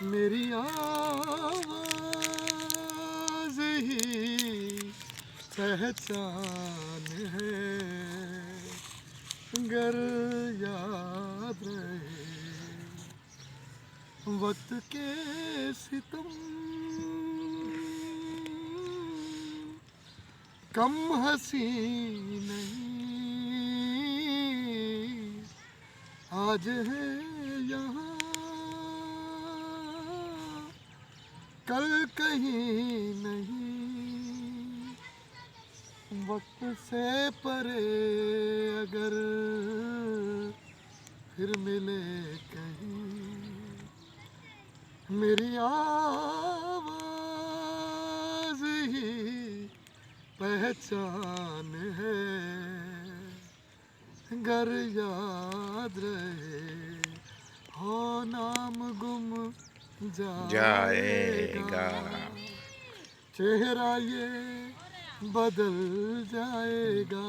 मेरी आवाज़ ही पहचान है, गर याद रहे वक्त के सितम, कम हंसी नहीं आज है यहाँ, कल कहीं नहीं। वक्त से परे अगर फिर मिले कहीं, मेरी आवाज़ ही पहचान है, गर याद रहे हो नाम गुम जाएगा, जाएगा। चेहरा ये बदल जाएगा।